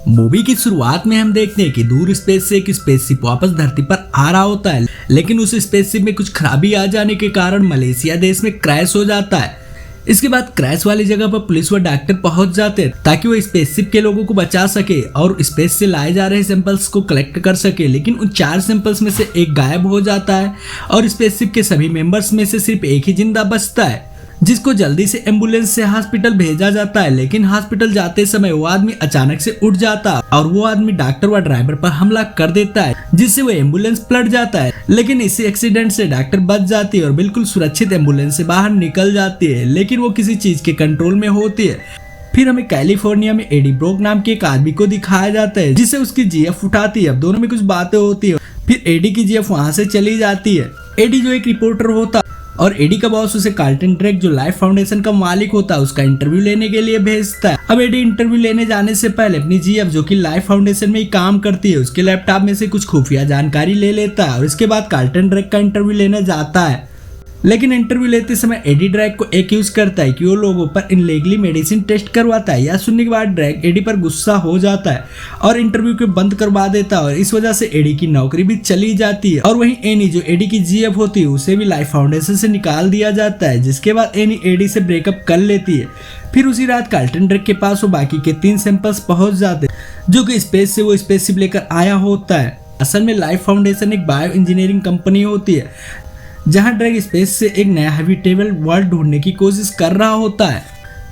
Movie की शुरुआत में हम देखते हैं कि दूर स्पेस से एक स्पेसशिप वापस धरती पर आ रहा होता है, लेकिन उस स्पेसशिप में कुछ खराबी आ जाने के कारण मलेशिया देश में क्रैश हो जाता है। इसके बाद क्रैश वाली जगह पर पुलिस व डॉक्टर पहुंच जाते हैं ताकि वो स्पेसशिप के लोगों को बचा सके और स्पेस से लाए जा रहे सैंपल्स को कलेक्ट कर सके। लेकिन उन 4 सैंपल्स में से एक गायब हो जाता है और स्पेसशिप के सभी मेंबर्स में से सिर्फ एक ही जिंदा बचता है, जिसको जल्दी से एम्बुलेंस से हॉस्पिटल भेजा जाता है। लेकिन हॉस्पिटल जाते समय वो आदमी अचानक से उठ जाता है और वो आदमी डॉक्टर व ड्राइवर पर हमला कर देता है, जिससे वो एम्बुलेंस पलट जाता है। लेकिन इसी एक्सीडेंट से डॉक्टर बच जाती है और बिल्कुल सुरक्षित एम्बुलेंस से बाहर निकल जाती है, लेकिन वो किसी चीज के कंट्रोल में होती है। फिर हमें कैलिफोर्निया में एडी ब्रोक नाम के एक आदमी को दिखाया जाता है, जिसे उसकी जीएफ उठाती है। अब दोनों में कुछ बातें होती है। फिर एडी की जीएफ वहां से चली जाती है। एडी जो एक रिपोर्टर होता और एडी का बॉस उसे कार्ल्टन ड्रेक जो लाइफ फाउंडेशन का मालिक होता है उसका इंटरव्यू लेने के लिए भेजता है। अब एडी इंटरव्यू लेने जाने से पहले अपनी जीएफ जो कि लाइफ फाउंडेशन में ही काम करती है उसके लैपटॉप में से कुछ खुफिया जानकारी ले लेता है और इसके बाद कार्ल्टन ड्रेक का इंटरव्यू लेने जाता है। लेकिन इंटरव्यू लेते समय एडी ड्रैग को एक्यूज करता है कि वो लोगों पर इनलीगली मेडिसिन टेस्ट करवाता है। यह सुनने के बाद ड्रैग एडी पर गुस्सा हो जाता है और इंटरव्यू को बंद करवा देता है और इस वजह से एडी की नौकरी भी चली जाती है। और वहीं एनी जो एडी की जीएफ होती है उसे भी लाइफ फाउंडेशन से निकाल दिया जाता है, जिसके बाद एनी एडी से ब्रेकअप कर लेती है। फिर उसी रात कार्ल्टन ड्रेक के पास वो बाकी के 3 सैंपल्स पहुंच जाते हैं जो कि स्पेस से वो स्पेसशिप लेकर आया होता है। असल में लाइफ फाउंडेशन एक बायो इंजीनियरिंग कंपनी होती है जहां ड्रैग स्पेस से एक नया हैबिटेबल वर्ल्ड ढूंढने की कोशिश कर रहा होता है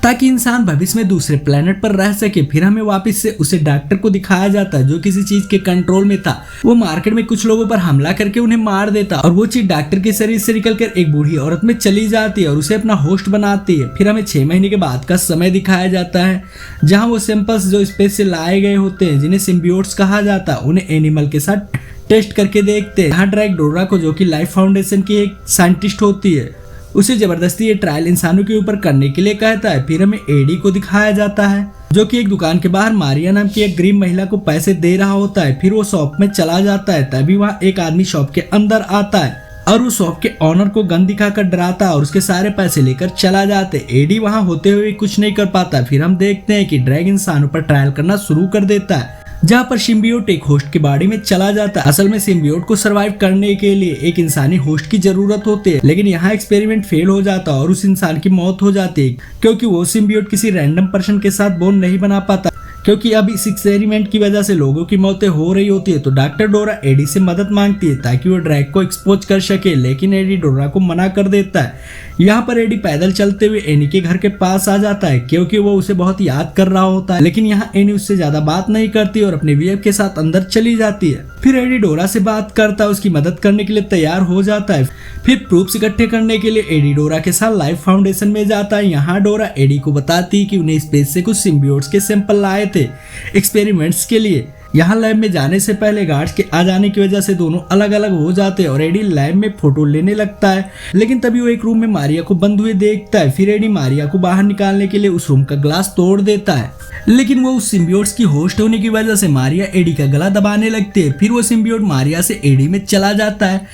ताकि इंसान भविष्य में दूसरे प्लेनेट पर रह सके। फिर हमें वापस से उसे डॉक्टर को दिखाया जाता है जो किसी चीज के कंट्रोल में था। वो मार्केट में कुछ लोगों पर हमला करके उन्हें मार देता और वो चीज डॉक्टर के शरीर से निकलकर एक बूढ़ी औरत में चली जाती है और उसे अपना होस्ट बनाती है। फिर हमें 6 महीने के बाद का समय दिखाया जाता है जहाँ वो सैंपल्स जो स्पेस से लाए गए होते हैं जिन्हें सिम्बियोट्स कहा जाता है उन्हें एनिमल के साथ टेस्ट करके देखते हैं। यहाँ ड्रैग डोरा को जो कि लाइफ फाउंडेशन की एक साइंटिस्ट होती है उसे जबरदस्ती ये ट्रायल इंसानों के ऊपर करने के लिए कहता है। फिर हमें एडी को दिखाया जाता है जो कि एक दुकान के बाहर मारिया नाम की एक गरीब महिला को पैसे दे रहा होता है। फिर वो शॉप में चला जाता है, तभी वहाँ एक आदमी शॉप के अंदर आता है और वो शॉप के ऑनर को गन दिखाकर डराता है और उसके सारे पैसे लेकर चला जाते। एडी वहाँ होते हुए कुछ नहीं कर पाता। फिर हम देखते हैं कि ड्रैग इंसानों पर ट्रायल करना शुरू कर देता है जहाँ पर सिम्बियोट एक होस्ट के बॉडी में चला जाता है। असल में सिम्बियोट को सरवाइव करने के लिए एक इंसानी होस्ट की जरूरत होती है, लेकिन यहाँ एक्सपेरिमेंट फेल हो जाता है और उस इंसान की मौत हो जाती है क्योंकि वो सिम्बियोट किसी रैंडम पर्सन के साथ बॉन्ड नहीं बना पाता। क्योंकि अब इस एक्सपेरिमेंट की वजह से लोगों की मौतें हो रही होती है तो डॉक्टर डोरा एडी से मदद मांगती है ताकि वो ड्रैग को एक्सपोज कर सके, लेकिन एडी डोरा को मना कर देता है। यहाँ पर एडी पैदल चलते हुए एनी के घर के पास आ जाता है क्योंकि वो उसे बहुत याद कर रहा होता है, लेकिन यहाँ एनी उससे ज्यादा बात नहीं करती और अपने वीएफ के साथ अंदर चली जाती है। फिर एडी डोरा से बात करता है, उसकी मदद करने के लिए तैयार हो जाता है। फिर प्रूफ्स इकट्ठे करने के लिए एडी डोरा के साथ लाइफ फाउंडेशन में जाता है। यहाँ डोरा एडी को बताती है कि उन्हें स्पेस से कुछ सिम्बियोट्स के सैंपल लाए थे एक्सपेरिमेंट्स के लिए। यहाँ लैब में जाने से पहले गार्ड्स के आ जाने की वजह से दोनों अलग अलग हो जाते हैं और एडी लैब में फोटो लेने लगता है, लेकिन तभी वो एक रूम में मारिया को बंद हुए देखता है। फिर एडी मारिया को बाहर निकालने के लिए उस रूम का ग्लास तोड़ देता है, लेकिन वो उस सिम्बियोट्स की होस्ट होने की वजह से मारिया एडी का गला दबाने लगती है। फिर वो सिम्बियोट मारिया से एडी में चला जाता है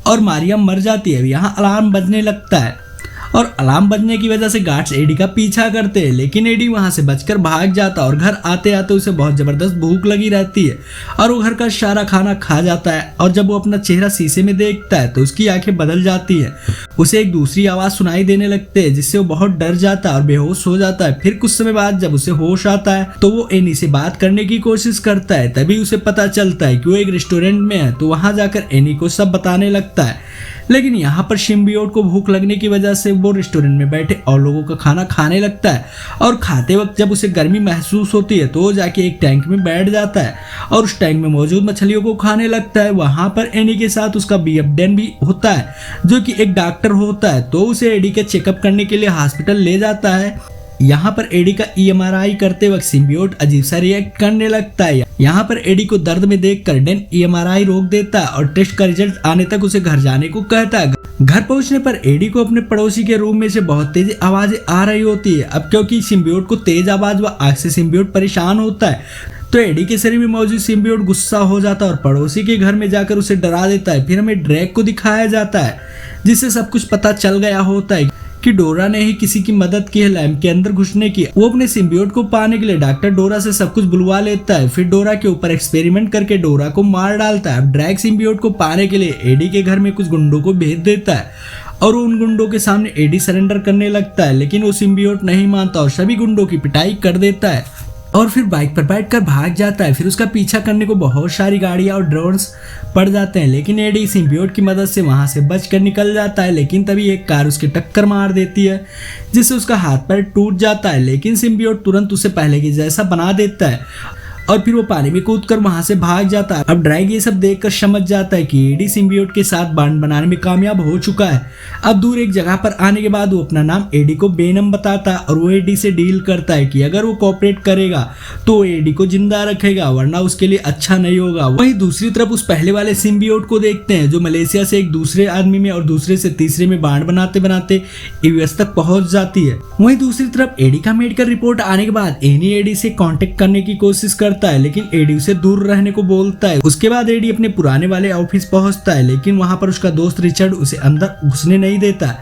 और मारिया मर जाती है। यहाँ अलार्म बजने लगता है और अलार्म बजने की वजह से गार्ड्स एडी का पीछा करते हैं, लेकिन एडी वहां से बचकर भाग जाता है और घर आते आते उसे बहुत जबरदस्त भूख लगी रहती है और वो घर का सारा खाना खा जाता है। और जब वो अपना चेहरा शीशे में देखता है तो उसकी आंखें बदल जाती है। उसे एक दूसरी आवाज सुनाई देने लगते है जिससे वो बहुत डर जाता है और बेहोश हो जाता है। फिर कुछ समय बाद जब उसे होश आता है तो वो एनी से बात करने की कोशिश करता है, तभी उसे पता चलता है कि वो एक रेस्टोरेंट में है। तो वहां जाकर एनी को सब बताने लगता है, लेकिन यहाँ पर सिम्बियोट को भूख लगने की वजह से वो रेस्टोरेंट में बैठे और लोगों का खाना खाने लगता है और खाते वक्त जब उसे गर्मी महसूस होती है तो वो जाके एक टैंक में बैठ जाता है और उस टैंक में मौजूद मछलियों को खाने लगता है। वहां पर एनी के साथ उसका बीएफ डैन भी होता है जो कि एक डॉक्टर होता है, तो उसे एडी के चेकअप करने के लिए हॉस्पिटल ले जाता है। यहाँ पर एडी का ईएमआरआई करते वक्त सिम्बियोट अजीब सा रिएक्ट करने लगता है। यहाँ पर एडी को दर्द में देखकर डैन ईएमआरआई रोक देता है और टेस्ट का रिजल्ट आने तक उसे घर जाने को कहता है। घर पहुंचने पर एडी को अपने पड़ोसी के रूम में से बहुत तेज आवाजें आ रही होती है। अब क्योंकि सिम्बियोट को तेज आवाज व आग से सिम्बियोट परेशान होता है तो एडी के शरीर में मौजूद सिम्बियोट गुस्सा हो जाता है और पड़ोसी के घर में जाकर उसे डरा देता है। फिर हमें ड्रैग को दिखाया जाता है जिससे सब कुछ पता चल गया होता है कि डोरा ने ही किसी की मदद की है लैम्प के अंदर घुसने की। वो अपने सिम्बियोट को पाने के लिए डॉक्टर डोरा से सब कुछ बुलवा लेता है, फिर डोरा के ऊपर एक्सपेरिमेंट करके डोरा को मार डालता है। अब ड्रैग सिम्बियोट को पाने के लिए एडी के घर में कुछ गुंडों को भेज देता है और उन गुंडों के सामने एडी सरेंडर करने लगता है, लेकिन वो सिम्बियोट नहीं मानता और सभी गुंडों की पिटाई कर देता है और फिर बाइक पर बैठकर भाग जाता है। फिर उसका पीछा करने को बहुत सारी गाड़ियां और ड्रोन्स पड़ जाते हैं, लेकिन एडी सिम्बियोट की मदद से वहां से बचकर निकल जाता है। लेकिन तभी एक कार उसके टक्कर मार देती है जिससे उसका हाथ पैर टूट जाता है, लेकिन सिम्बियोट तुरंत उसे पहले की जैसा बना देता है और फिर वो पानी में कूदकर वहां से भाग जाता है। अब ड्रैग ये सब देखकर समझ जाता है कि एडी सिम्बियोट के साथ बॉन्ड बनाने में कामयाब हो चुका है। अब दूर एक जगह पर आने के बाद वो अपना नाम एडी को वेनम बताता है और वो एडी से डील करता है कि अगर वो कोऑपरेट करेगा तो एडी को जिंदा रखेगा, वरना उसके लिए अच्छा नहीं होगा। वहीं दूसरी तरफ उस पहले वाले सिम्बियोट को देखते हैं जो मलेशिया से एक दूसरे आदमी में और दूसरे से तीसरे में बॉन्ड बनाते बनाते यूएस तक पहुंच जाती है। वहीं दूसरी तरफ एडी का मेडिकल रिपोर्ट आने के बाद एनी एडी से कांटेक्ट करने की कोशिश करता है, लेकिन एडी उसे दूर रहने को बोलता है। उसके बाद एडी अपने पुराने वाले ऑफिस पहुंचता है, लेकिन वहां पर उसका दोस्त रिचर्ड उसे अंदर घुसने नहीं देता,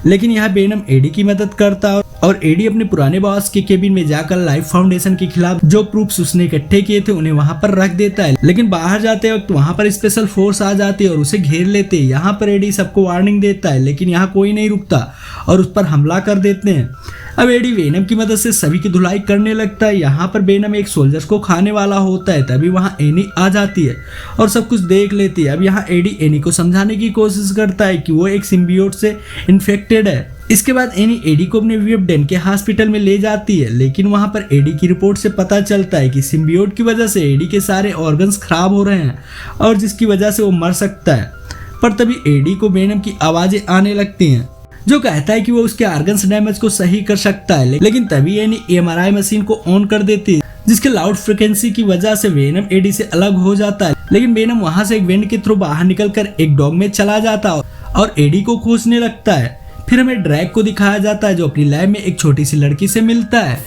लेकिन यहाँ वेनम एडी की मदद करता है और एडी अपने पुराने बॉस के केबिन में जाकर लाइफ फाउंडेशन के खिलाफ जो प्रूफ्स उसने इकट्ठे किए थे उन्हें वहां पर रख देता है। लेकिन बाहर जाते वक्त वहां पर स्पेशल फोर्स आ जाती है और उसे घेर लेते हैं। यहाँ पर एडी सबको वार्निंग देता है, लेकिन यहाँ कोई नहीं रुकता और उस पर हमला कर देते हैं। अब एडी वेनम की मदद से सभी की धुलाई करने लगता है। यहाँ पर वेनम एक सोल्जर्स को खाने वाला होता है, तभी वहाँ एनी आ जाती है और सब कुछ देख लेती है। अब यहाँ एडी एनी को समझाने की कोशिश करता है कि वो एक सिम्बियोट से इन्फेक्टेड है। इसके बाद एनी एडी को अपने वियपडेन के हॉस्पिटल में ले जाती है, लेकिन वहां पर एडी की रिपोर्ट से पता चलता है कि सिम्बियोट की वजह से एडी के सारे ऑर्गन्स खराब हो रहे हैं और जिसकी वजह से वो मर सकता है। पर तभी एडी को वेनम की आवाजें आने लगती हैं जो कहता है कि वो उसके ऑर्गन्स डैमेज को सही कर सकता है, लेकिन तभी एनी एमआरआई मशीन को ऑन कर देती है जिसके लाउड फ्रिक्वेंसी की वजह से वेनम एडी से अलग हो जाता है। लेकिन वेनम वहां से एक वेंट के थ्रू बाहर निकलकर एक डॉग में चला जाता है और एडी को खोजने लगता है। फिर हमें ड्रैग को दिखाया जाता है जो अपनी लैब में एक छोटी सी लड़की से मिलता है।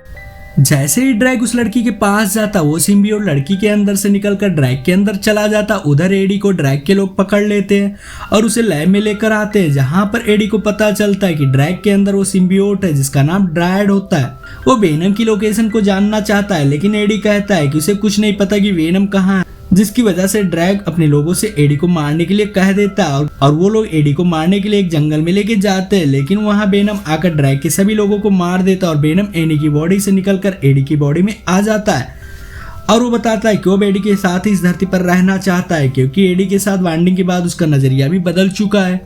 जैसे ही ड्रैग उस लड़की के पास जाता वो सिम्बियोट लड़की के अंदर से निकलकर ड्रैग के अंदर चला जाता। उधर एडी को ड्रैग के लोग पकड़ लेते हैं और उसे लैब में लेकर आते हैं, जहां पर एडी को पता चलता है कि ड्रैग के अंदर वो सिम्बियोट है जिसका नाम ड्रायड होता है। वो वेनम की लोकेशन को जानना चाहता है, लेकिन एडी कहता है कि उसे कुछ नहीं पता कि वेनम कहाँ है, जिसकी वजह से ड्रैग अपने लोगों से एडी को मारने के लिए कह देता है और वो लोग एडी को मारने के लिए एक जंगल में लेके जाते हैं। लेकिन वहां वेनम आकर ड्रैग के सभी लोगों को मार देता है और वेनम एनी की बॉडी से निकलकर एडी की बॉडी में आ जाता है और वो बताता है कि वो एडी के साथ ही इस धरती पर रहना चाहता है, क्योंकि एडी के साथ बॉन्डिंग के बाद उसका नजरिया भी बदल चुका है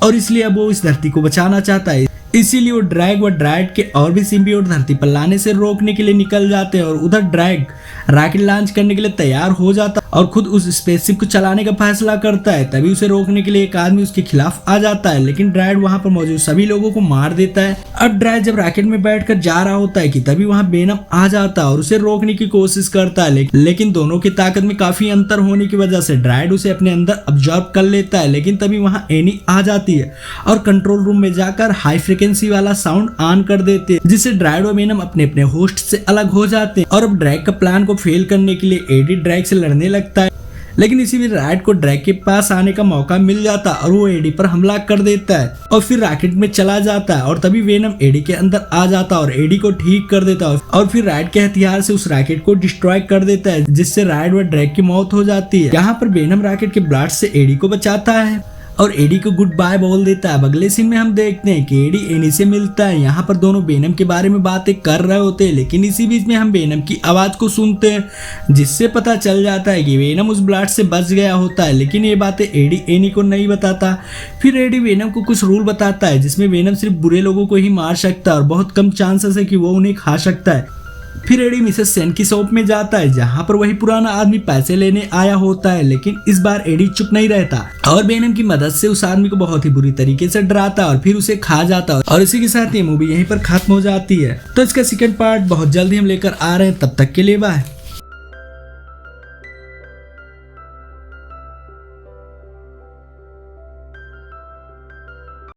और इसलिए अब वो इस धरती को बचाना चाहता है। इसीलिए वो ड्रैग व ड्राइड के और भी सिम्बियोट धरती पर लाने से रोकने के लिए निकल जाते हैं और उधर ड्रैग रॉकेट लॉन्च करने के लिए तैयार हो जाता और खुद उस स्पेसशिप को चलाने का फैसला करता है। तभी उसे रोकने के लिए एक आदमी उसके खिलाफ आ जाता है, लेकिन ड्राइड वहां पर मौजूद सभी लोगों को मार देता है। अब ड्राइड जब रॉकेट में बैठकर जा रहा होता है कि तभी वहां वेनम आ जाता है और उसे रोकने की कोशिश करता है, लेकिन दोनों की ताकत में काफी अंतर होने की वजह से ड्राइड उसे अपने अंदर ऑब्जर्व कर लेता है। लेकिन तभी वहां एनी आ जाती है और कंट्रोल रूम में जाकर हाई फ्रिक्वेंसी वाला साउंड ऑन कर देते हैं, जिससे ड्राइड और वेनम अपने अपने होस्ट से अलग हो जाते हैं और अब ड्रैग का प्लान को फेल करने के लिए एडी ड्रैग से लड़ने लगता है। लेकिन इसी में राइड को ड्रैग के पास आने का मौका मिल जाता और वो एडी पर हमला कर देता है और फिर रॉकेट में चला जाता है और तभी वेनम एडी के अंदर आ जाता और एडी को ठीक कर देता है और फिर राइड के हथियार से उस रॉकेट को डिस्ट्रॉय कर देता है, जिससे राइड व ड्रैग की मौत हो जाती है। यहाँ पर वेनम रॉकेट के ब्लास्ट से एडी को बचाता है और एडी को गुड बाय बोल देता है। अगले सीन में हम देखते हैं कि एडी एनी से मिलता है। यहाँ पर दोनों वेनम के बारे में बातें कर रहे होते हैं, लेकिन इसी बीच में हम वेनम की आवाज को सुनते हैं, जिससे पता चल जाता है कि वेनम उस ब्लास्ट से बच गया होता है। लेकिन ये बातें एडी एनी को नहीं बताता। फिर एडी वेनम को कुछ रूल बताता है जिसमें वेनम सिर्फ बुरे लोगों को ही मार सकता है और बहुत कम चांसेस है कि वो उन्हें खा सकता है। फिर एडी मिसेस सेन की शॉप में जाता है, जहाँ पर वही पुराना आदमी पैसे लेने आया होता है, लेकिन इस बार एडी चुप नहीं रहता और वेनम की मदद से उस आदमी को बहुत ही बुरी तरीके से डराता और फिर उसे खा जाता और इसी के साथ ये मूवी यहीं पर खत्म हो जाती है। तो इसका सेकंड पार्ट बहुत जल्दी हम लेकर आ रहे हैं, तब तक के लिए बाय।